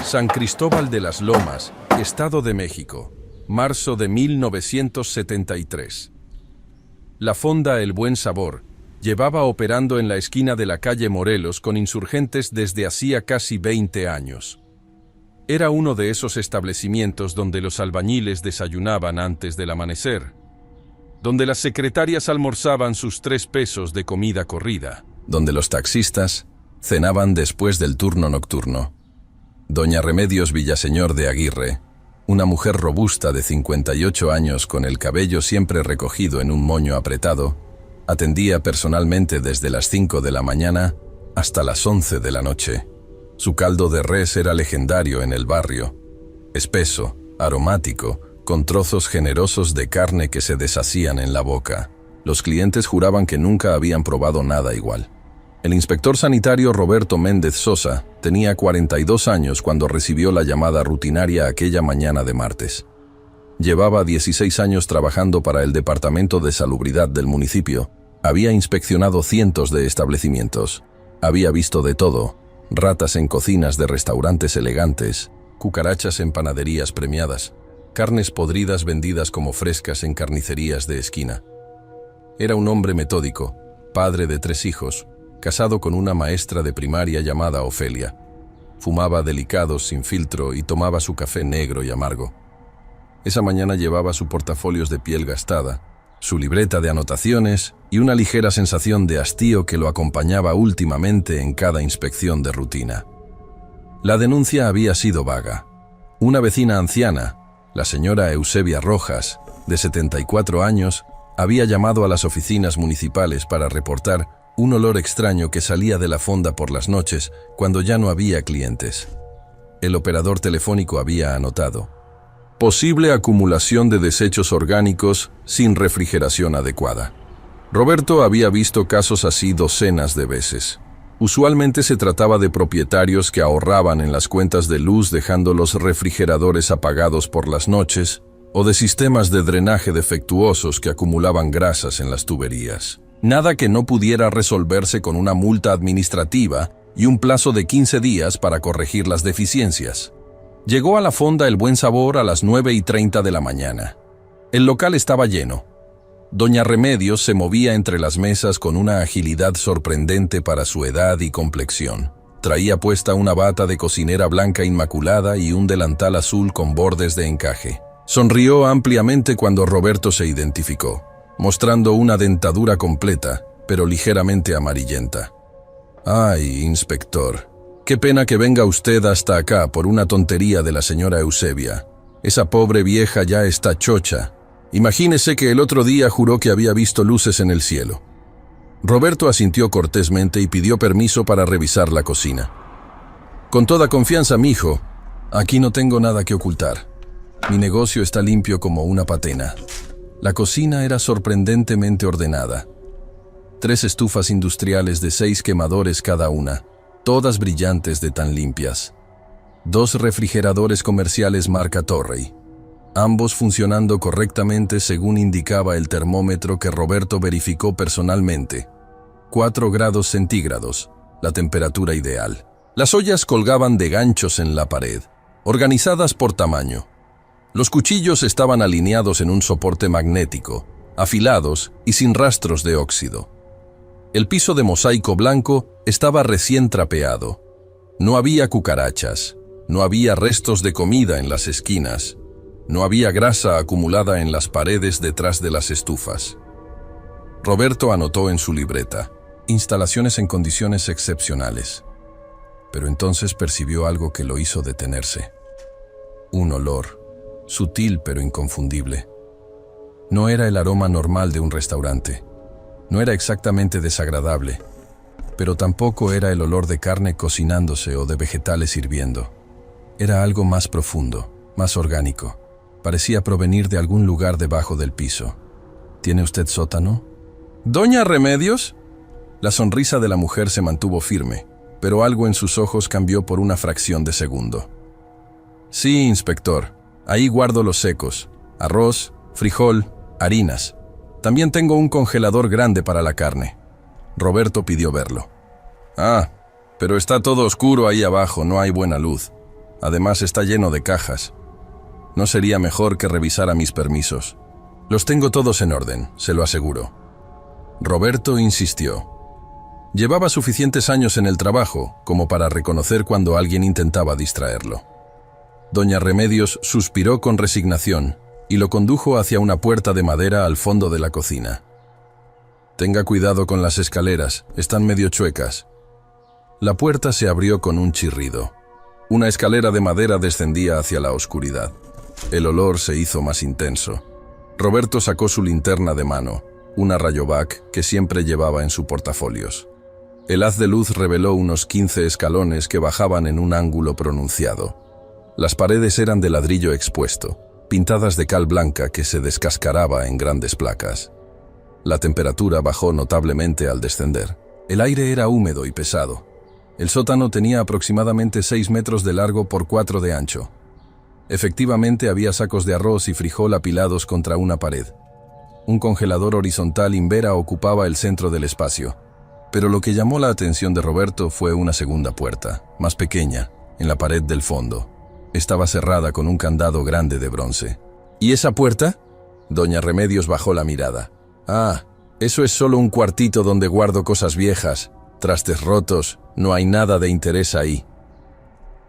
San Cristóbal de las Lomas, Estado de México, marzo de 1973. La fonda El Buen Sabor llevaba operando en la esquina de la calle Morelos con insurgentes desde hacía casi 20 años. Era uno de esos establecimientos donde los albañiles desayunaban antes del amanecer, donde las secretarias almorzaban sus 3 pesos de comida corrida, donde los taxistas cenaban después del turno nocturno. Doña Remedios Villaseñor de Aguirre, una mujer robusta de 58 años con el cabello siempre recogido en un moño apretado, atendía personalmente desde las 5 de la mañana hasta las 11 de la noche. Su caldo de res era legendario en el barrio, espeso, aromático, con trozos generosos de carne que se deshacían en la boca. Los clientes juraban que nunca habían probado nada igual. El inspector sanitario Roberto Méndez Sosa tenía 42 años cuando recibió la llamada rutinaria aquella mañana de martes. Llevaba 16 años trabajando para el Departamento de Salubridad del municipio. Había inspeccionado cientos de establecimientos. Había visto de todo: ratas en cocinas de restaurantes elegantes, cucarachas en panaderías premiadas, carnes podridas vendidas como frescas en carnicerías de esquina. Era un hombre metódico, padre de 3 hijos, casado con una maestra de primaria llamada Ofelia. Fumaba delicados sin filtro y tomaba su café negro y amargo. Esa mañana llevaba su portafolios de piel gastada, su libreta de anotaciones y una ligera sensación de hastío que lo acompañaba últimamente en cada inspección de rutina. La denuncia había sido vaga. Una vecina anciana, la señora Eusebia Rojas, de 74 años, había llamado a las oficinas municipales para reportar un olor extraño que salía de la fonda por las noches cuando ya no había clientes. El operador telefónico había anotado: posible acumulación de desechos orgánicos sin refrigeración adecuada. Roberto había visto casos así docenas de veces. Usualmente se trataba de propietarios que ahorraban en las cuentas de luz dejando los refrigeradores apagados por las noches, o de sistemas de drenaje defectuosos que acumulaban grasas en las tuberías. Nada que no pudiera resolverse con una multa administrativa y un plazo de 15 días para corregir las deficiencias. Llegó a la fonda El Buen Sabor a las 9:30 de la mañana. El local estaba lleno. Doña Remedios se movía entre las mesas con una agilidad sorprendente para su edad y complexión. Traía puesta una bata de cocinera blanca inmaculada y un delantal azul con bordes de encaje. Sonrió ampliamente cuando Roberto se identificó, mostrando una dentadura completa, pero ligeramente amarillenta. «Ay, inspector, qué pena que venga usted hasta acá por una tontería de la señora Eusebia. Esa pobre vieja ya está chocha. Imagínese que el otro día juró que había visto luces en el cielo». Roberto asintió cortésmente y pidió permiso para revisar la cocina. «Con toda confianza, mijo. Aquí no tengo nada que ocultar. Mi negocio está limpio como una patena». La cocina era sorprendentemente ordenada. 3 estufas industriales de 6 quemadores cada una, todas brillantes de tan limpias. 2 refrigeradores comerciales marca Torrey, ambos funcionando correctamente según indicaba el termómetro que Roberto verificó personalmente. 4 grados centígrados, la temperatura ideal. Las ollas colgaban de ganchos en la pared, organizadas por tamaño. Los cuchillos estaban alineados en un soporte magnético, afilados y sin rastros de óxido. El piso de mosaico blanco estaba recién trapeado. No había cucarachas, no había restos de comida en las esquinas, no había grasa acumulada en las paredes detrás de las estufas. Roberto anotó en su libreta: instalaciones en condiciones excepcionales. Pero entonces percibió algo que lo hizo detenerse. Un olor, sutil pero inconfundible. No era el aroma normal de un restaurante. No era exactamente desagradable, pero tampoco era el olor de carne cocinándose o de vegetales hirviendo. Era algo más profundo, más orgánico. Parecía provenir de algún lugar debajo del piso. ¿Tiene usted sótano? ¿Doña Remedios? La sonrisa de la mujer se mantuvo firme, pero algo en sus ojos cambió por una fracción de segundo. Sí, inspector. Ahí guardo los secos: arroz, frijol, harinas. También tengo un congelador grande para la carne. Roberto pidió verlo. Ah, pero está todo oscuro ahí abajo, no hay buena luz. Además está lleno de cajas. ¿No sería mejor que revisara mis permisos? Los tengo todos en orden, se lo aseguro. Roberto insistió. Llevaba suficientes años en el trabajo como para reconocer cuando alguien intentaba distraerlo. Doña Remedios suspiró con resignación y lo condujo hacia una puerta de madera al fondo de la cocina. Tenga cuidado con las escaleras, están medio chuecas. La puerta se abrió con un chirrido. Una escalera de madera descendía hacia la oscuridad. El olor se hizo más intenso. Roberto sacó su linterna de mano, una Rayovac que siempre llevaba en su portafolios. El haz de luz reveló unos 15 escalones que bajaban en un ángulo pronunciado. Las paredes eran de ladrillo expuesto, pintadas de cal blanca que se descascaraba en grandes placas. La temperatura bajó notablemente al descender. El aire era húmedo y pesado. El sótano tenía aproximadamente 6 metros de largo por 4 de ancho. Efectivamente había sacos de arroz y frijol apilados contra una pared. Un congelador horizontal Invera ocupaba el centro del espacio. Pero lo que llamó la atención de Roberto fue una segunda puerta, más pequeña, en la pared del fondo. Estaba cerrada con un candado grande de bronce. ¿Y esa puerta? Doña Remedios bajó la mirada. Ah, eso es solo un cuartito donde guardo cosas viejas, trastes rotos, no hay nada de interés ahí.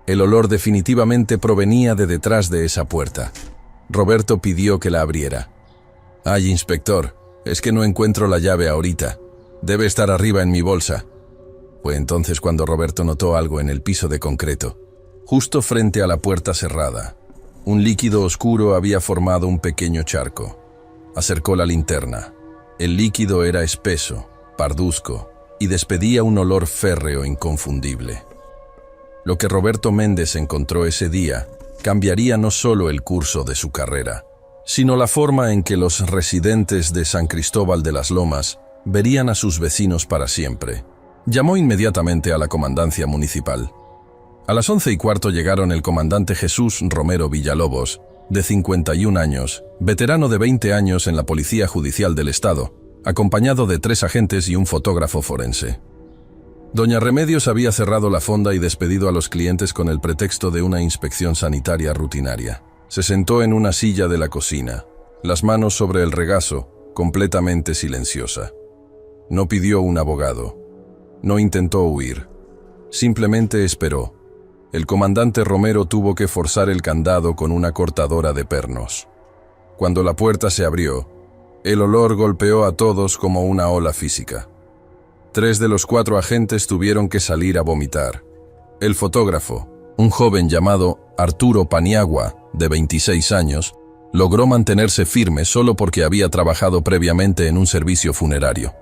El olor definitivamente provenía de detrás de esa puerta. Roberto pidió que la abriera. «Ay, inspector, es que no encuentro la llave ahorita. Debe estar arriba en mi bolsa». Fue entonces cuando Roberto notó algo en el piso de concreto, justo frente a la puerta cerrada. Un líquido oscuro había formado un pequeño charco. Acercó la linterna. El líquido era espeso, parduzco, y despedía un olor férreo inconfundible. Lo que Roberto Méndez encontró ese día cambiaría no solo el curso de su carrera, sino la forma en que los residentes de San Cristóbal de las Lomas verían a sus vecinos para siempre. Llamó inmediatamente a la comandancia municipal. A las 11:15 llegaron el comandante Jesús Romero Villalobos, de 51 años, veterano de 20 años en la Policía Judicial del Estado, acompañado de 3 agentes y un fotógrafo forense. Doña Remedios había cerrado la fonda y despedido a los clientes con el pretexto de una inspección sanitaria rutinaria. Se sentó en una silla de la cocina, las manos sobre el regazo, completamente silenciosa. No pidió un abogado. No intentó huir. Simplemente esperó. El comandante Romero tuvo que forzar el candado con una cortadora de pernos. Cuando la puerta se abrió, el olor golpeó a todos como una ola física. 3 de los 4 agentes tuvieron que salir a vomitar. El fotógrafo, un joven llamado Arturo Paniagua, de 26 años, logró mantenerse firme solo porque había trabajado previamente en un servicio funerario.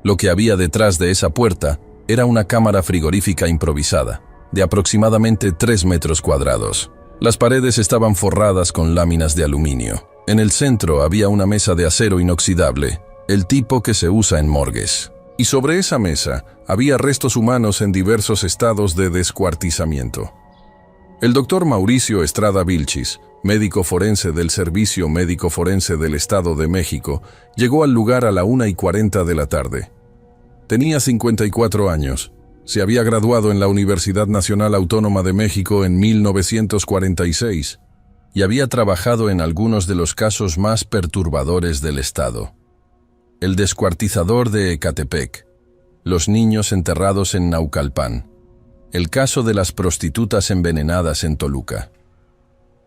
Lo que había detrás de esa puerta era una cámara frigorífica improvisada, de aproximadamente 3 metros cuadrados. Las paredes estaban forradas con láminas de aluminio. En el centro había una mesa de acero inoxidable, el tipo que se usa en morgues. Y sobre esa mesa había restos humanos en diversos estados de descuartizamiento. El doctor Mauricio Estrada Vilchis, médico forense del Servicio Médico Forense del Estado de México, llegó al lugar a la 1:40 de la tarde. Tenía 54 años. Se había graduado en la Universidad Nacional Autónoma de México en 1946 y había trabajado en algunos de los casos más perturbadores del estado. El descuartizador de Ecatepec, los niños enterrados en Naucalpan, el caso de las prostitutas envenenadas en Toluca.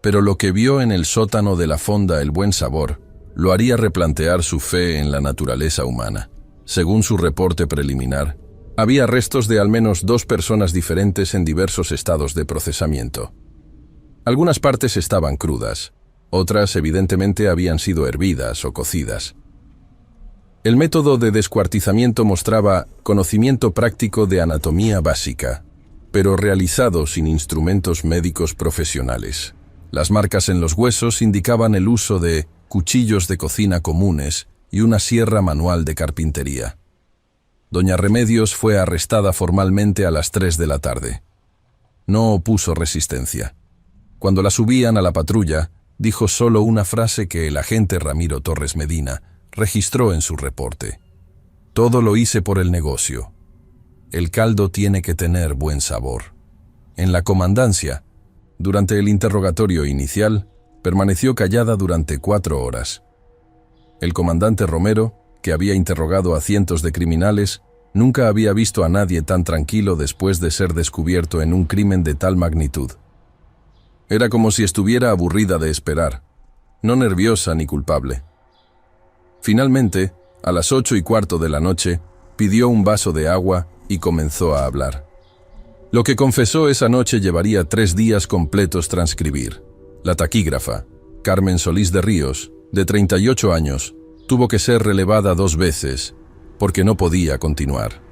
Pero lo que vio en el sótano de la fonda El Buen Sabor lo haría replantear su fe en la naturaleza humana. Según su reporte preliminar, había restos de al menos 2 personas diferentes en diversos estados de procesamiento. Algunas partes estaban crudas, otras evidentemente habían sido hervidas o cocidas. El método de descuartizamiento mostraba conocimiento práctico de anatomía básica, pero realizado sin instrumentos médicos profesionales. Las marcas en los huesos indicaban el uso de cuchillos de cocina comunes y una sierra manual de carpintería. Doña Remedios fue arrestada formalmente a las 3 de la tarde. No opuso resistencia. Cuando la subían a la patrulla, dijo solo una frase que el agente Ramiro Torres Medina registró en su reporte. Todo lo hice por el negocio. El caldo tiene que tener buen sabor. En la comandancia, Durante el interrogatorio inicial, permaneció callada durante 4 horas. El comandante Romero, que había interrogado a cientos de criminales, nunca había visto a nadie tan tranquilo después de ser descubierto en un crimen de tal magnitud. Era como si estuviera aburrida de esperar, no nerviosa ni culpable. Finalmente, a las 8:15 de la noche, pidió un vaso de agua y comenzó a hablar. Lo que confesó esa noche llevaría 3 días completos transcribir. La taquígrafa, Carmen Solís de Ríos, de 38 años, tuvo que ser relevada 2 veces, porque no podía continuar.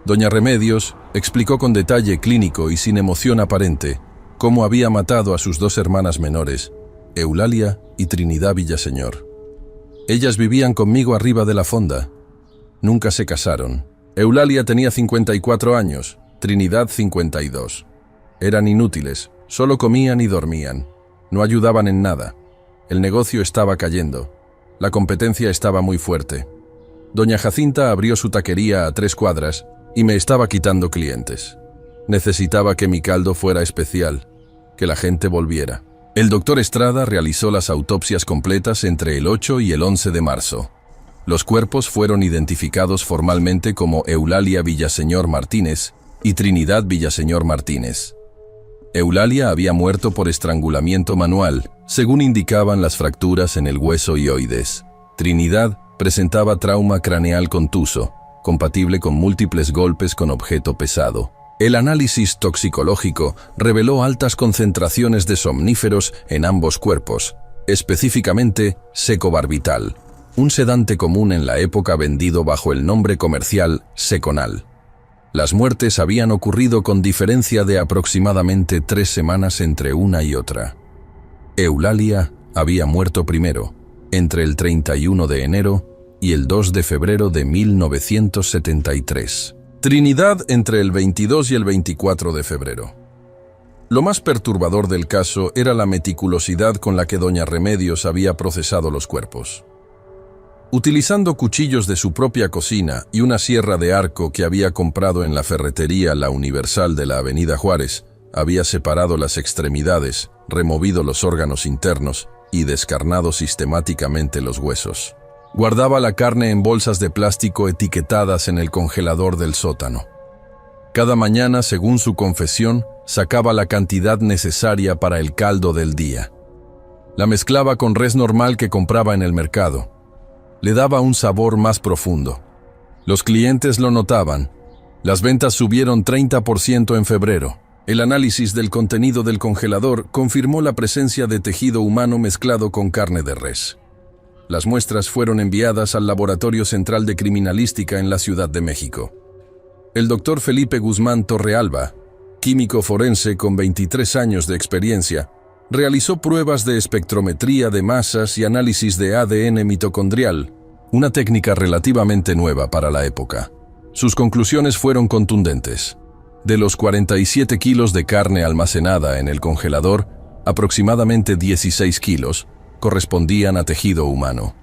Doña Remedios explicó con detalle clínico y sin emoción aparente cómo había matado a sus 2 hermanas menores, Eulalia y Trinidad Villaseñor. Ellas vivían conmigo arriba de la fonda. Nunca se casaron. Eulalia tenía 54 años, Trinidad 52. Eran inútiles, solo comían y dormían. No ayudaban en nada. El negocio estaba cayendo. La competencia estaba muy fuerte. Doña Jacinta abrió su taquería a 3 cuadras y me estaba quitando clientes. Necesitaba que mi caldo fuera especial, que la gente volviera. El doctor Estrada realizó las autopsias completas entre el 8 y el 11 de marzo. Los cuerpos fueron identificados formalmente como Eulalia Villaseñor Martínez y Trinidad Villaseñor Martínez. Eulalia había muerto por estrangulamiento manual, según indicaban las fracturas en el hueso hioides. Trinidad presentaba trauma craneal contuso, compatible con múltiples golpes con objeto pesado. El análisis toxicológico reveló altas concentraciones de somníferos en ambos cuerpos, específicamente secobarbital, un sedante común en la época vendido bajo el nombre comercial Seconal. Las muertes habían ocurrido con diferencia de aproximadamente 3 semanas entre una y otra. Eulalia había muerto primero, entre el 31 de enero y el 2 de febrero de 1973. Trinidad entre el 22 y el 24 de febrero. Lo más perturbador del caso era la meticulosidad con la que doña Remedios había procesado los cuerpos. Utilizando cuchillos de su propia cocina y una sierra de arco que había comprado en la ferretería La Universal de la Avenida Juárez, había separado las extremidades, removido los órganos internos y descarnado sistemáticamente los huesos. Guardaba la carne en bolsas de plástico etiquetadas en el congelador del sótano. Cada mañana, según su confesión, sacaba la cantidad necesaria para el caldo del día. La mezclaba con res normal que compraba en el mercado. Le daba un sabor más profundo. Los clientes lo notaban. Las ventas subieron 30% en febrero. El análisis del contenido del congelador confirmó la presencia de tejido humano mezclado con carne de res. Las muestras fueron enviadas al Laboratorio Central de Criminalística en la Ciudad de México. El doctor Felipe Guzmán Torrealba, químico forense con 23 años de experiencia, realizó pruebas de espectrometría de masas y análisis de ADN mitocondrial, una técnica relativamente nueva para la época. Sus conclusiones fueron contundentes. De los 47 kilos de carne almacenada en el congelador, aproximadamente 16 kilos correspondían a tejido humano.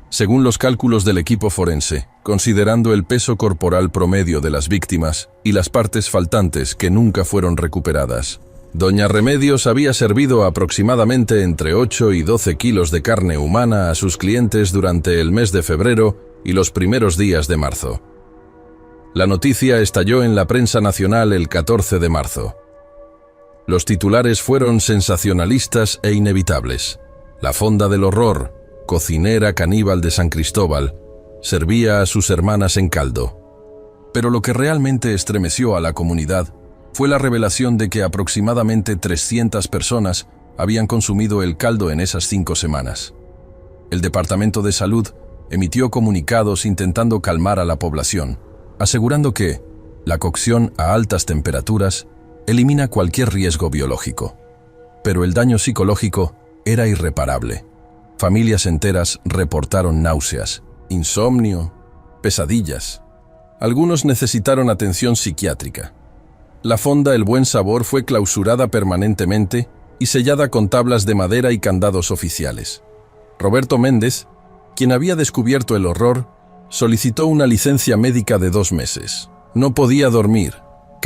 Según los cálculos del equipo forense, considerando el peso corporal promedio de las víctimas y las partes faltantes que nunca fueron recuperadas, doña Remedios había servido aproximadamente entre 8 y 12 kilos de carne humana a sus clientes durante el mes de febrero y los primeros días de marzo. La noticia estalló en la prensa nacional el 14 de marzo. Los titulares fueron sensacionalistas e inevitables. La fonda del horror, cocinera caníbal de San Cristóbal, servía a sus hermanas en caldo. Pero lo que realmente estremeció a la comunidad fue la revelación de que aproximadamente 300 personas habían consumido el caldo en esas 5 semanas. El Departamento de Salud emitió comunicados intentando calmar a la población, asegurando que la cocción a altas temperaturas elimina cualquier riesgo biológico. Pero el daño psicológico era irreparable. Familias enteras reportaron náuseas, insomnio, pesadillas. Algunos necesitaron atención psiquiátrica. La fonda El Buen Sabor fue clausurada permanentemente y sellada con tablas de madera y candados oficiales. Roberto Méndez, quien había descubierto el horror, solicitó una licencia médica de 2 meses. No podía dormir.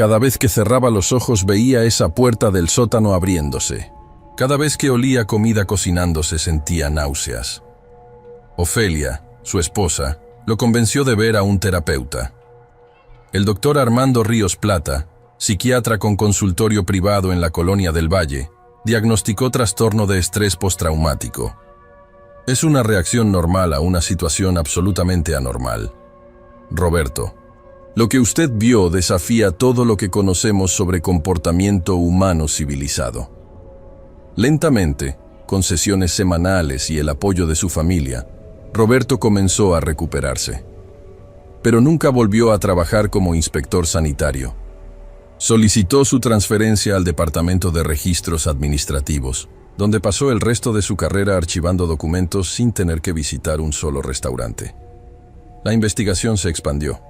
Cada vez que cerraba los ojos veía esa puerta del sótano abriéndose. Cada vez que olía comida cocinándose sentía náuseas. Ofelia, su esposa, lo convenció de ver a un terapeuta. El doctor Armando Ríos Plata, psiquiatra con consultorio privado en la Colonia del Valle, diagnosticó trastorno de estrés postraumático. Es una reacción normal a una situación absolutamente anormal. Roberto, lo que usted vio desafía todo lo que conocemos sobre comportamiento humano civilizado. Lentamente, con sesiones semanales y el apoyo de su familia, Roberto comenzó a recuperarse. Pero nunca volvió a trabajar como inspector sanitario. Solicitó su transferencia al Departamento de Registros Administrativos, donde pasó el resto de su carrera archivando documentos sin tener que visitar un solo restaurante. La investigación se expandió.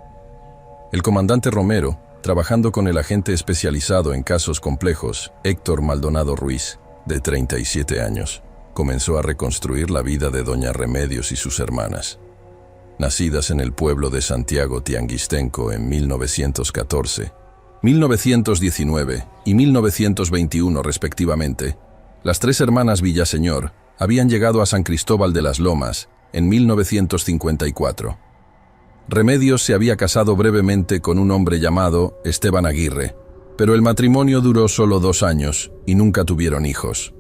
El comandante Romero, trabajando con el agente especializado en casos complejos, Héctor Maldonado Ruiz, de 37 años, comenzó a reconstruir la vida de doña Remedios y sus hermanas. Nacidas en el pueblo de Santiago Tianguistenco en 1914, 1919 y 1921 respectivamente, las tres hermanas Villaseñor habían llegado a San Cristóbal de las Lomas en 1954. Remedios se había casado brevemente con un hombre llamado Esteban Aguirre, pero el matrimonio duró solo 2 años y nunca tuvieron hijos.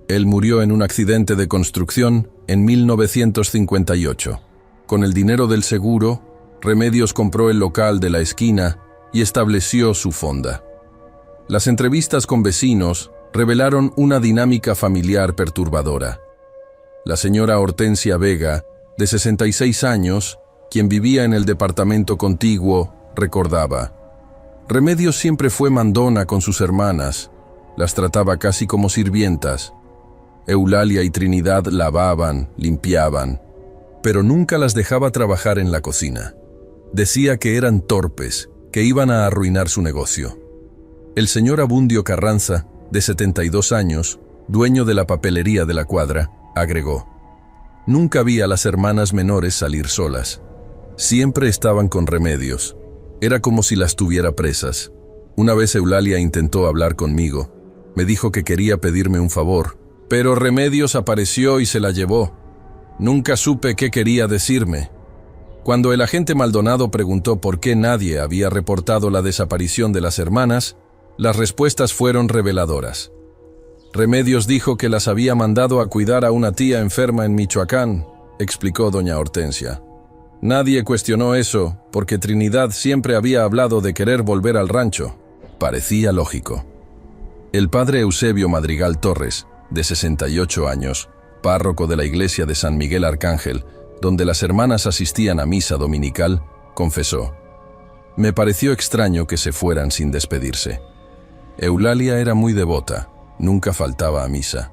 Él murió en un accidente de construcción en 1958. Con el dinero del seguro, Remedios compró el local de la esquina y estableció su fonda. Las entrevistas con vecinos revelaron una dinámica familiar perturbadora. La señora Hortensia Vega, de 66 años, quien vivía en el departamento contiguo, recordaba: Remedios siempre fue mandona con sus hermanas, las trataba casi como sirvientas. Eulalia y Trinidad lavaban, limpiaban, pero nunca las dejaba trabajar en la cocina. Decía que eran torpes, que iban a arruinar su negocio. El señor Abundio Carranza, de 72 años, dueño de la papelería de la cuadra, agregó: Nunca vi a las hermanas menores salir solas. Siempre estaban con Remedios. Era como si las tuviera presas. Una vez Eulalia intentó hablar conmigo. Me dijo que quería pedirme un favor, pero Remedios apareció y se la llevó. Nunca supe qué quería decirme. Cuando el agente Maldonado preguntó por qué nadie había reportado la desaparición de las hermanas, las respuestas fueron reveladoras. Remedios dijo que las había mandado a cuidar a una tía enferma en Michoacán, explicó doña Hortensia. Nadie cuestionó eso, porque Trinidad siempre había hablado de querer volver al rancho. Parecía lógico. El padre Eusebio Madrigal Torres, de 68 años, párroco de la iglesia de San Miguel Arcángel, donde las hermanas asistían a misa dominical, confesó: Me pareció extraño que se fueran sin despedirse. Eulalia era muy devota, nunca faltaba a misa.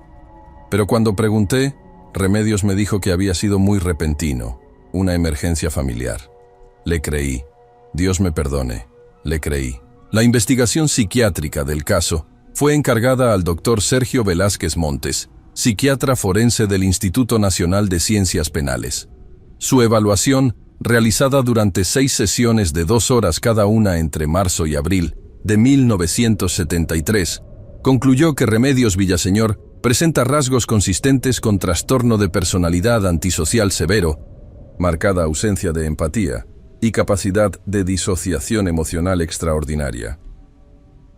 Pero cuando pregunté, Remedios me dijo que había sido muy repentino, una emergencia familiar. Le creí. Dios me perdone, le creí. La investigación psiquiátrica del caso fue encargada al doctor Sergio Velázquez Montes, psiquiatra forense del Instituto Nacional de Ciencias Penales. Su evaluación, realizada durante 6 sesiones de 2 horas cada una entre marzo y abril de 1973, concluyó que Remedios Villaseñor presenta rasgos consistentes con trastorno de personalidad antisocial severo, marcada ausencia de empatía y capacidad de disociación emocional extraordinaria.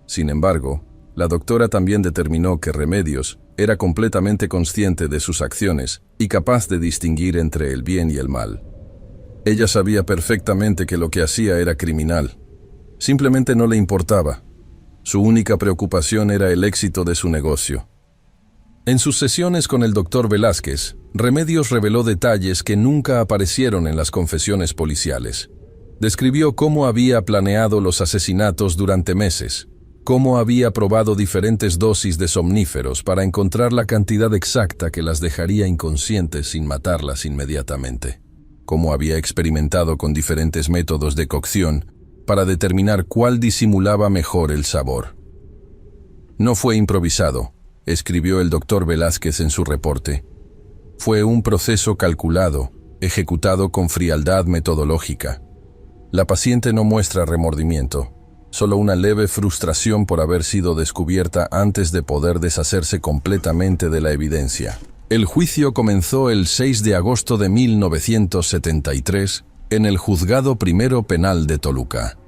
Sin embargo, la doctora también determinó que Remedios era completamente consciente de sus acciones y capaz de distinguir entre el bien y el mal. Ella sabía perfectamente que lo que hacía era criminal. Simplemente no le importaba. Su única preocupación era el éxito de su negocio. En sus sesiones con el doctor Velázquez, Remedios reveló detalles que nunca aparecieron en las confesiones policiales. Describió cómo había planeado los asesinatos durante meses, cómo había probado diferentes dosis de somníferos para encontrar la cantidad exacta que las dejaría inconscientes sin matarlas inmediatamente, cómo había experimentado con diferentes métodos de cocción para determinar cuál disimulaba mejor el sabor. No fue improvisado, escribió el doctor Velázquez en su reporte. Fue un proceso calculado, ejecutado con frialdad metodológica. La paciente no muestra remordimiento. solo una leve frustración por haber sido descubierta antes de poder deshacerse completamente de la evidencia. El juicio comenzó el 6 de agosto de 1973 en el Juzgado Primero Penal de Toluca.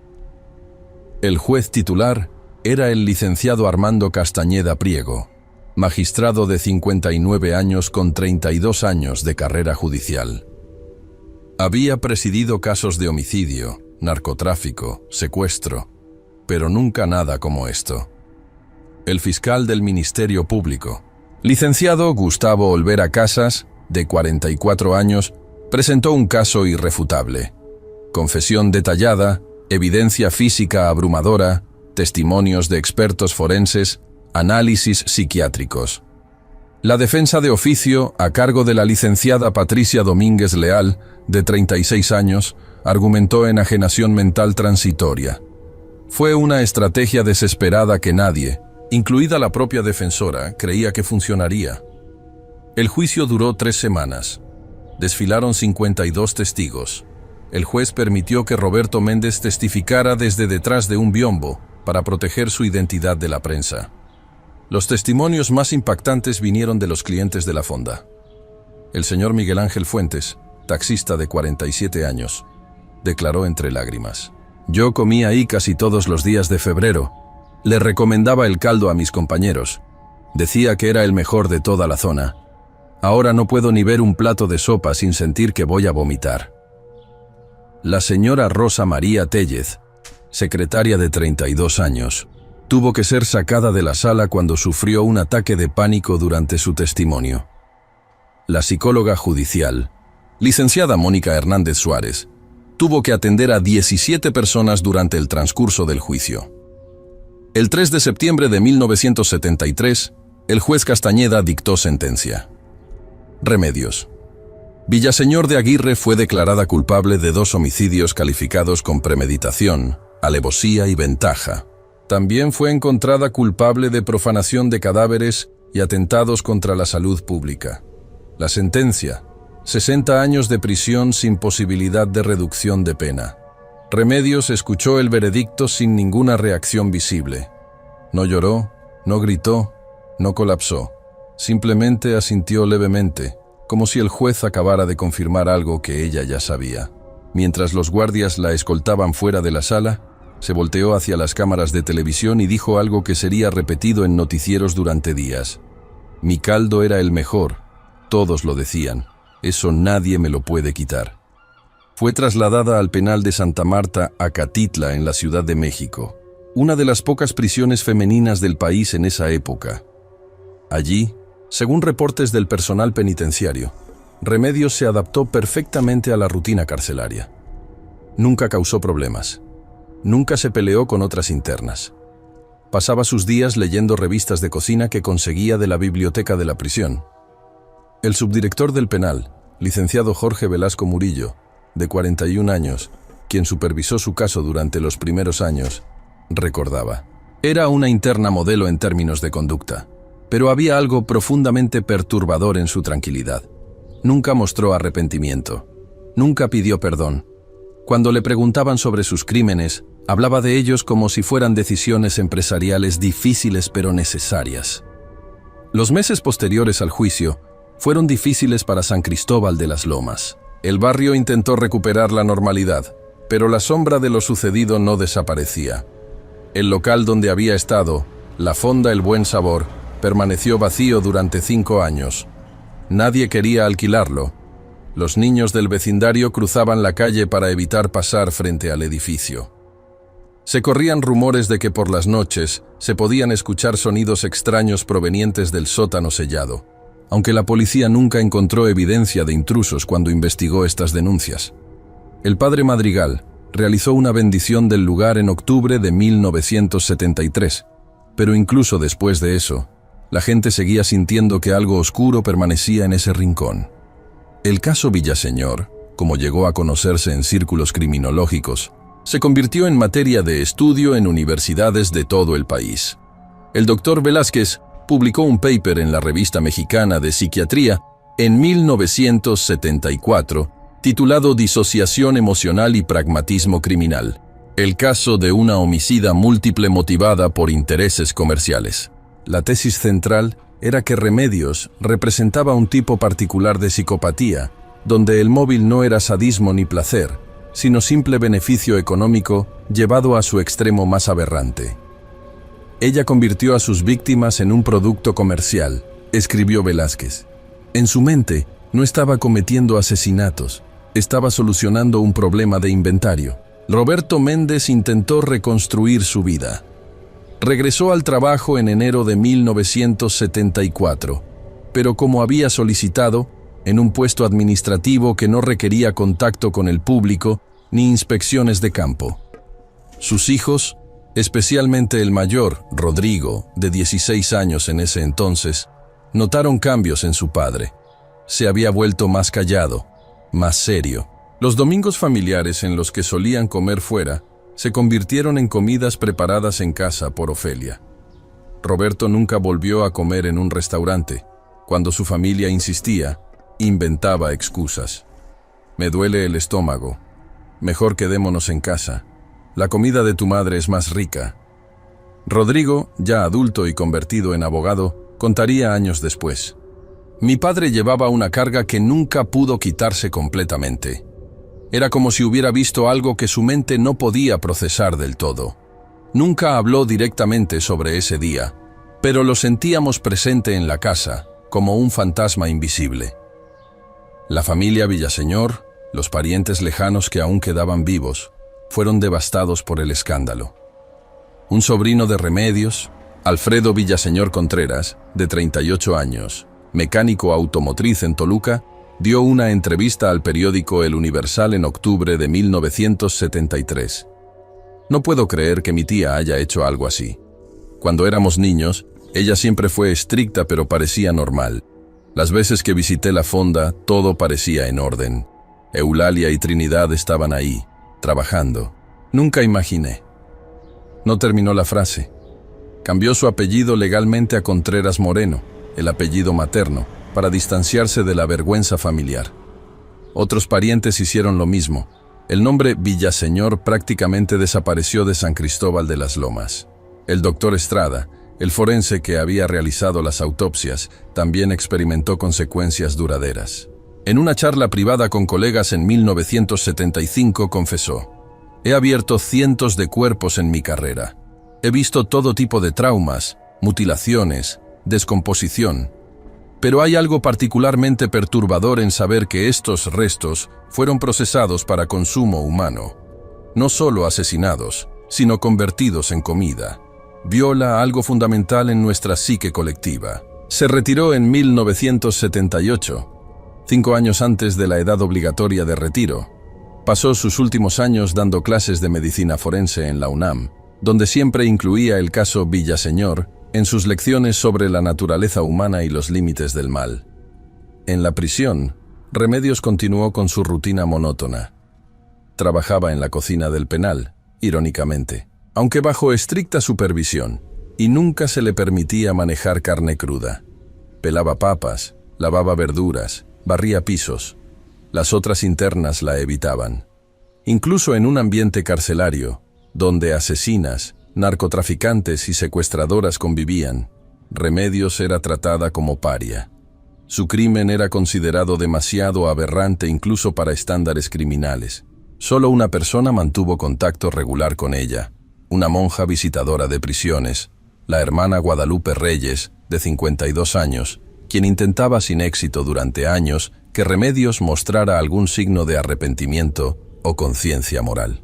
El juez titular era el licenciado Armando Castañeda Priego, magistrado de 59 años con 32 años de carrera judicial. Había presidido casos de homicidio, narcotráfico, secuestro, pero nunca nada como esto. El fiscal del Ministerio Público, licenciado Gustavo Olvera Casas, de 44 años, presentó un caso irrefutable. Confesión detallada, evidencia física abrumadora, testimonios de expertos forenses, análisis psiquiátricos. La defensa de oficio, a cargo de la licenciada Patricia Domínguez Leal, de 36 años, argumentó enajenación mental transitoria. Fue una estrategia desesperada que nadie, incluida la propia defensora, creía que funcionaría. El juicio duró 3 semanas. Desfilaron 52 testigos. El juez permitió que Roberto Méndez testificara desde detrás de un biombo para proteger su identidad de la prensa. Los testimonios más impactantes vinieron de los clientes de la fonda. El señor Miguel Ángel Fuentes, taxista de 47 años, declaró entre lágrimas: «Yo comía ahí casi todos los días de febrero. Le recomendaba el caldo a mis compañeros. Decía que era el mejor de toda la zona. Ahora no puedo ni ver un plato de sopa sin sentir que voy a vomitar». La señora Rosa María Tellez, secretaria de 32 años, tuvo que ser sacada de la sala cuando sufrió un ataque de pánico durante su testimonio. La psicóloga judicial, licenciada Mónica Hernández Suárez, tuvo que atender a 17 personas durante el transcurso del juicio. El 3 de septiembre de 1973, el juez Castañeda dictó sentencia. Remedios. Villaseñor de Aguirre fue declarada culpable de 2 homicidios calificados con premeditación, alevosía y ventaja. También fue encontrada culpable de profanación de cadáveres y atentados contra la salud pública. La sentencia: 60 años de prisión sin posibilidad de reducción de pena. Remedios escuchó el veredicto sin ninguna reacción visible. No lloró, no gritó, no colapsó. Simplemente asintió levemente, como si el juez acabara de confirmar algo que ella ya sabía. Mientras los guardias la escoltaban fuera de la sala, se volteó hacia las cámaras de televisión y dijo algo que sería repetido en noticieros durante días. «Mi caldo era el mejor, todos lo decían, eso nadie me lo puede quitar». Fue trasladada al penal de Santa Marta, Acatitla, en la Ciudad de México, una de las pocas prisiones femeninas del país en esa época. Allí, según reportes del personal penitenciario, Remedios se adaptó perfectamente a la rutina carcelaria. Nunca causó problemas. Nunca se peleó con otras internas. Pasaba sus días leyendo revistas de cocina que conseguía de la biblioteca de la prisión. El subdirector del penal, licenciado Jorge Velasco Murillo, de 41 años, quien supervisó su caso durante los primeros años, recordaba: «Era una interna modelo en términos de conducta, pero había algo profundamente perturbador en su tranquilidad. Nunca mostró arrepentimiento. Nunca pidió perdón. Cuando le preguntaban sobre sus crímenes, hablaba de ellos como si fueran decisiones empresariales difíciles pero necesarias». Los meses posteriores al juicio fueron difíciles para San Cristóbal de las Lomas. El barrio intentó recuperar la normalidad, pero la sombra de lo sucedido no desaparecía. El local donde había estado, la fonda El Buen Sabor, permaneció vacío durante 5 años. Nadie quería alquilarlo. Los niños del vecindario cruzaban la calle para evitar pasar frente al edificio. Se corrían rumores de que por las noches se podían escuchar sonidos extraños provenientes del sótano sellado, aunque la policía nunca encontró evidencia de intrusos cuando investigó estas denuncias. El padre Madrigal realizó una bendición del lugar en octubre de 1973, pero incluso después de eso, la gente seguía sintiendo que algo oscuro permanecía en ese rincón. El caso Villaseñor, como llegó a conocerse en círculos criminológicos, se convirtió en materia de estudio en universidades de todo el país. El doctor Velázquez publicó un paper en la Revista Mexicana de Psiquiatría en 1974, titulado Disociación emocional y pragmatismo criminal, El caso de una homicida múltiple motivada por intereses comerciales. La tesis central era que Remedios representaba un tipo particular de psicopatía, donde el móvil no era sadismo ni placer, sino simple beneficio económico llevado a su extremo más aberrante. Ella convirtió a sus víctimas en un producto comercial, escribió Velázquez. En su mente no estaba cometiendo asesinatos, estaba solucionando un problema de inventario. Roberto Méndez intentó reconstruir su vida. Regresó al trabajo en enero de 1974, pero como había solicitado, en un puesto administrativo que no requería contacto con el público ni inspecciones de campo. Sus hijos, especialmente el mayor, Rodrigo, de 16 años en ese entonces, notaron cambios en su padre. Se había vuelto más callado, más serio. Los domingos familiares en los que solían comer fuera se convirtieron en comidas preparadas en casa por Ofelia. Roberto nunca volvió a comer en un restaurante. Cuando su familia insistía, inventaba excusas. Me duele el estómago. Mejor quedémonos en casa. La comida de tu madre es más rica. Rodrigo, ya adulto y convertido en abogado, contaría años después. Mi padre llevaba una carga que nunca pudo quitarse completamente. Era como si hubiera visto algo que su mente no podía procesar del todo. Nunca habló directamente sobre ese día, pero lo sentíamos presente en la casa, como un fantasma invisible. La familia Villaseñor, los parientes lejanos que aún quedaban vivos, fueron devastados por el escándalo. Un sobrino de Remedios, Alfredo Villaseñor Contreras, de 38 años, mecánico automotriz en Toluca, dio una entrevista al periódico El Universal en octubre de 1973. No puedo creer que mi tía haya hecho algo así. Cuando éramos niños, ella siempre fue estricta pero parecía normal. Las veces que visité la fonda, todo parecía en orden. Eulalia y Trinidad estaban ahí, trabajando. Nunca imaginé. No terminó la frase. Cambió su apellido legalmente a Contreras Moreno, el apellido materno, para distanciarse de la vergüenza familiar. Otros parientes hicieron lo mismo. El nombre Villaseñor prácticamente desapareció de San Cristóbal de las Lomas. El doctor Estrada, el forense que había realizado las autopsias, también experimentó consecuencias duraderas. En una charla privada con colegas en 1975 confesó: «He abierto cientos de cuerpos en mi carrera. He visto todo tipo de traumas, mutilaciones, descomposición. Pero hay algo particularmente perturbador en saber que estos restos fueron procesados para consumo humano. No solo asesinados, sino convertidos en comida. Viola algo fundamental en nuestra psique colectiva». Se retiró en 1978, 5 años antes de la edad obligatoria de retiro. Pasó sus últimos años dando clases de medicina forense en la UNAM, donde siempre incluía el caso Villaseñor en sus lecciones sobre la naturaleza humana y los límites del mal. En la prisión, Remedios continuó con su rutina monótona. Trabajaba en la cocina del penal, irónicamente, aunque bajo estricta supervisión, y nunca se le permitía manejar carne cruda. Pelaba papas, lavaba verduras, barría pisos. Las otras internas la evitaban. Incluso en un ambiente carcelario, donde asesinas, narcotraficantes y secuestradoras convivían, Remedios era tratada como paria. Su crimen era considerado demasiado aberrante incluso para estándares criminales. Solo una persona mantuvo contacto regular con ella, una monja visitadora de prisiones, la hermana Guadalupe Reyes, de 52 años, quien intentaba sin éxito durante años que Remedios mostrara algún signo de arrepentimiento o conciencia moral.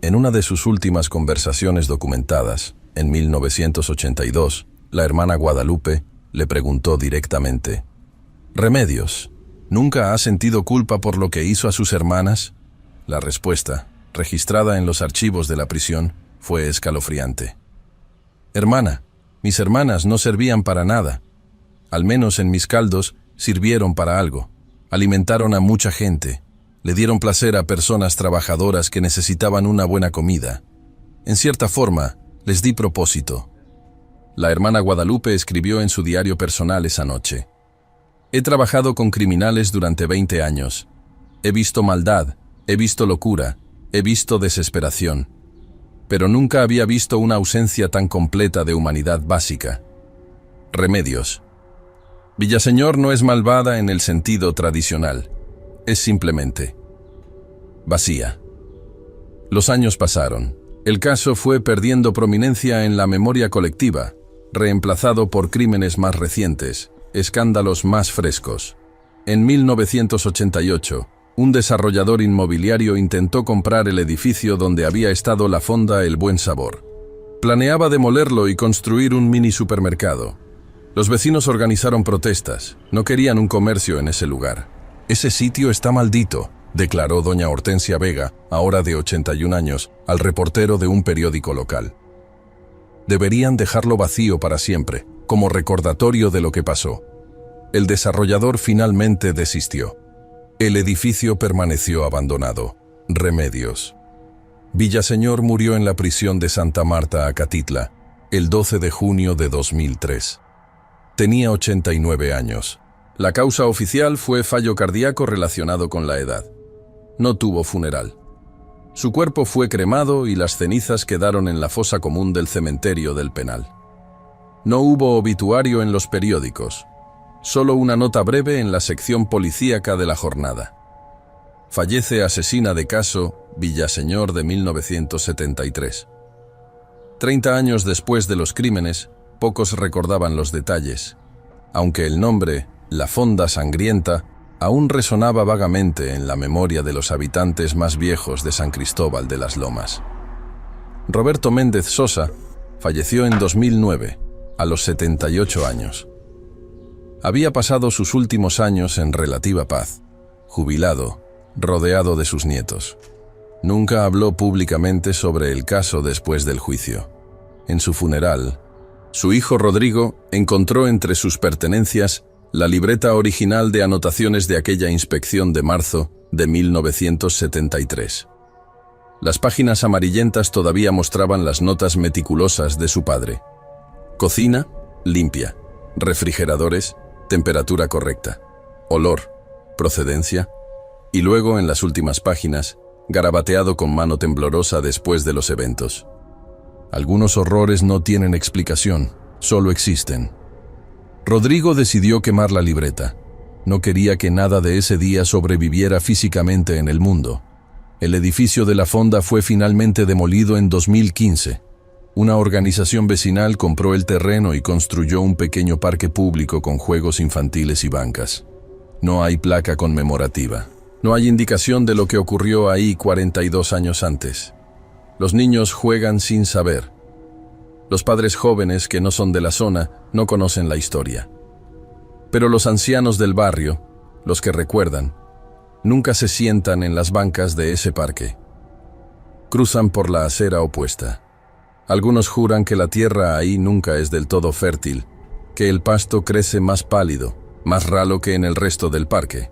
En una de sus últimas conversaciones documentadas, en 1982, la hermana Guadalupe le preguntó directamente: «Remedios, ¿nunca ha sentido culpa por lo que hizo a sus hermanas?». La respuesta, registrada en los archivos de la prisión, fue escalofriante. «Hermana, mis hermanas no servían para nada. Al menos en mis caldos sirvieron para algo. Alimentaron a mucha gente. Le dieron placer a personas trabajadoras que necesitaban una buena comida. En cierta forma, les di propósito». La hermana Guadalupe escribió en su diario personal esa noche: «He trabajado con criminales durante 20 años. He visto maldad, he visto locura, He visto desesperación, pero nunca había visto una ausencia tan completa de humanidad básica. Remedios. Villaseñor no es malvada en el sentido tradicional. Es simplemente vacía. Los años pasaron. El caso fue perdiendo prominencia en la memoria colectiva, reemplazado por crímenes más recientes, escándalos más frescos. En 1988, un desarrollador inmobiliario intentó comprar el edificio donde había estado la fonda El Buen Sabor. Planeaba demolerlo y construir un mini supermercado. Los vecinos organizaron protestas. No querían un comercio en ese lugar. «Ese sitio está maldito», declaró doña Hortensia Vega, ahora de 81 años, al reportero de un periódico local. Deberían dejarlo vacío para siempre, como recordatorio de lo que pasó. El desarrollador finalmente desistió. El edificio permaneció abandonado. Remedios. Villaseñor murió en la prisión de Santa Marta, Acatitla, el 12 de junio de 2003. Tenía 89 años. La causa oficial fue fallo cardíaco relacionado con la edad. No tuvo funeral. Su cuerpo fue cremado y las cenizas quedaron en la fosa común del cementerio del Penal. No hubo obituario en los periódicos, solo una nota breve en la sección policíaca de la jornada. Fallece asesina de caso Villaseñor de 1973. 30 años después de los crímenes, pocos recordaban los detalles, aunque el nombre, La Fonda Sangrienta, aún resonaba vagamente en la memoria de los habitantes más viejos de San Cristóbal de las Lomas. Roberto Méndez Sosa falleció en 2009, a los 78 años. Había pasado sus últimos años en relativa paz, jubilado, rodeado de sus nietos. Nunca habló públicamente sobre el caso después del juicio. En su funeral, su hijo Rodrigo encontró entre sus pertenencias la libreta original de anotaciones de aquella inspección de marzo de 1973. Las páginas amarillentas todavía mostraban las notas meticulosas de su padre. Cocina, limpia. Refrigeradores, temperatura correcta. Olor, procedencia. Y luego, en las últimas páginas, garabateado con mano temblorosa después de los eventos. Algunos horrores no tienen explicación, solo existen. Rodrigo decidió quemar la libreta. No quería que nada de ese día sobreviviera físicamente en el mundo. El edificio de la fonda fue finalmente demolido en 2015. Una organización vecinal compró el terreno y construyó un pequeño parque público con juegos infantiles y bancas. No hay placa conmemorativa. No hay indicación de lo que ocurrió ahí 42 años antes. Los niños juegan sin saber. Los padres jóvenes que no son de la zona no conocen la historia. Pero los ancianos del barrio, los que recuerdan, nunca se sientan en las bancas de ese parque. Cruzan por la acera opuesta. Algunos juran que la tierra ahí nunca es del todo fértil, que el pasto crece más pálido, más ralo que en el resto del parque.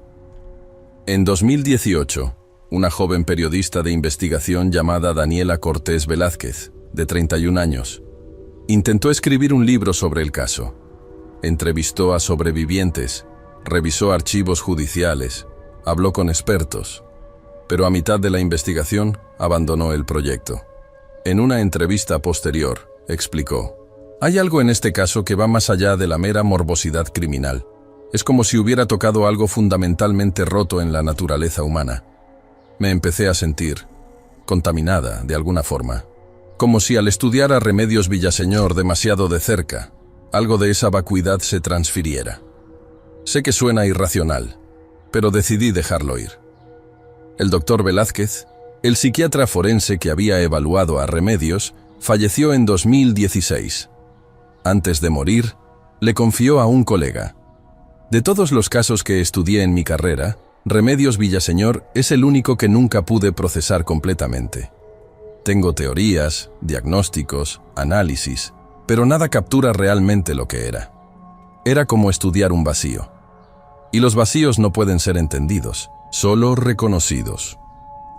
En 2018, una joven periodista de investigación llamada Daniela Cortés Velázquez, de 31 años, intentó escribir un libro sobre el caso. Entrevistó a sobrevivientes, revisó archivos judiciales, habló con expertos, pero a mitad de la investigación abandonó el proyecto. En una entrevista posterior, explicó: «Hay algo en este caso que va más allá de la mera morbosidad criminal. Es como si hubiera tocado algo fundamentalmente roto en la naturaleza humana. Me empecé a sentir contaminada de alguna forma. Como si al estudiar a Remedios Villaseñor demasiado de cerca, algo de esa vacuidad se transfiriera. Sé que suena irracional, pero decidí dejarlo ir». El doctor Velázquez, el psiquiatra forense que había evaluado a Remedios, falleció en 2016. Antes de morir, le confió a un colega: «De todos los casos que estudié en mi carrera, Remedios Villaseñor es el único que nunca pude procesar completamente. Tengo teorías, diagnósticos, análisis, pero nada captura realmente lo que era. Era como estudiar un vacío. Y los vacíos no pueden ser entendidos, solo reconocidos».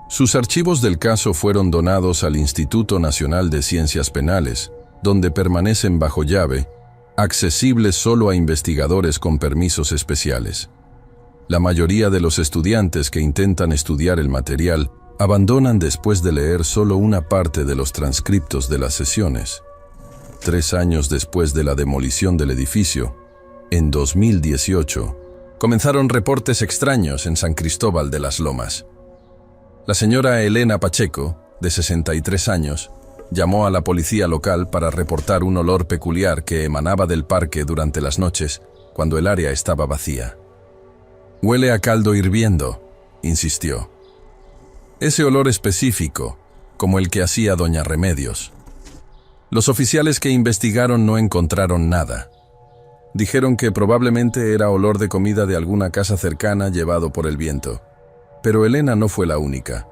Sus archivos del caso fueron donados al Instituto Nacional de Ciencias Penales, donde permanecen bajo llave, accesibles solo a investigadores con permisos especiales. La mayoría de los estudiantes que intentan estudiar el material Abandonan después de leer solo una parte de los transcriptos de las sesiones. 3 años después de la demolición del edificio, en 2018, comenzaron reportes extraños en San Cristóbal de las Lomas. La señora Elena Pacheco, de 63 años, llamó a la policía local para reportar un olor peculiar que emanaba del parque durante las noches, cuando el área estaba vacía. «Huele a caldo hirviendo», insistió. Ese olor específico, como el que hacía doña Remedios. Los oficiales que investigaron no encontraron nada. Dijeron que probablemente era olor de comida de alguna casa cercana llevado por el viento. Pero Elena no fue la única.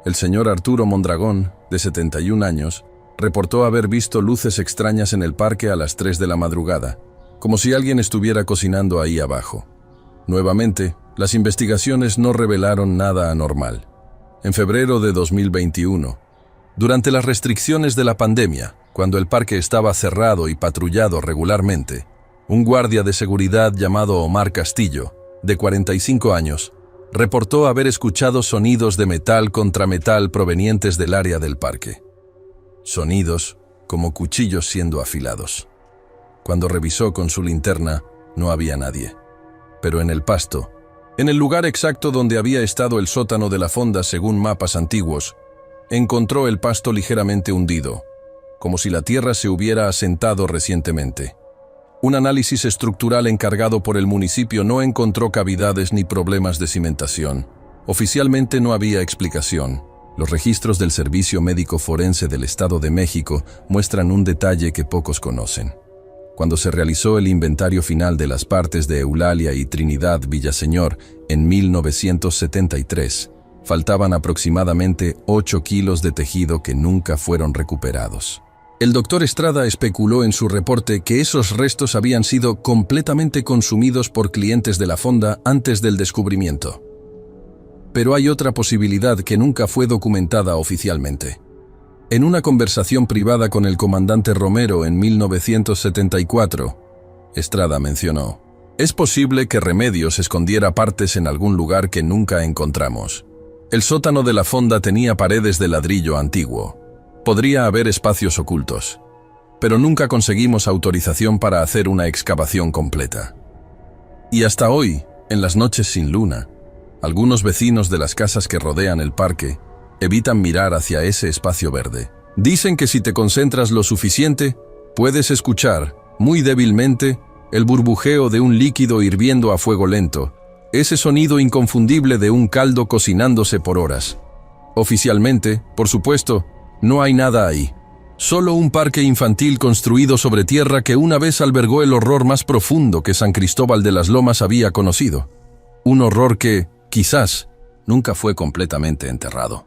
El señor Arturo Mondragón, de 71 años, reportó haber visto luces extrañas en el parque a las 3 de la madrugada, como si alguien estuviera cocinando ahí abajo. Nuevamente, las investigaciones no revelaron nada anormal. En febrero de 2021, durante las restricciones de la pandemia, cuando el parque estaba cerrado y patrullado regularmente, un guardia de seguridad llamado Omar Castillo, de 45 años, reportó haber escuchado sonidos de metal contra metal provenientes del área del parque. Sonidos como cuchillos siendo afilados. Cuando revisó con su linterna, no había nadie. Pero en el pasto, en el lugar exacto donde había estado el sótano de la fonda según mapas antiguos, encontró el pasto ligeramente hundido, como si la tierra se hubiera asentado recientemente. Un análisis estructural encargado por el municipio no encontró cavidades ni problemas de cimentación. Oficialmente no había explicación. Los registros del Servicio Médico Forense del Estado de México muestran un detalle que pocos conocen. Cuando se realizó el inventario final de las partes de Eulalia y Trinidad Villaseñor en 1973, faltaban aproximadamente 8 kilos de tejido que nunca fueron recuperados. El doctor Estrada especuló en su reporte que esos restos habían sido completamente consumidos por clientes de la fonda antes del descubrimiento. Pero hay otra posibilidad que nunca fue documentada oficialmente. En una conversación privada con el comandante Romero en 1974, Estrada mencionó: «Es posible que Remedios escondiera partes en algún lugar que nunca encontramos. El sótano de la fonda tenía paredes de ladrillo antiguo. Podría haber espacios ocultos, pero nunca conseguimos autorización para hacer una excavación completa. Y hasta hoy, en las noches sin luna, algunos vecinos de las casas que rodean el parque evitan mirar hacia ese espacio verde. Dicen que si te concentras lo suficiente, puedes escuchar, muy débilmente, el burbujeo de un líquido hirviendo a fuego lento, ese sonido inconfundible de un caldo cocinándose por horas. Oficialmente, por supuesto, no hay nada ahí. Solo un parque infantil construido sobre tierra que una vez albergó el horror más profundo que San Cristóbal de las Lomas había conocido. Un horror que, quizás, nunca fue completamente enterrado».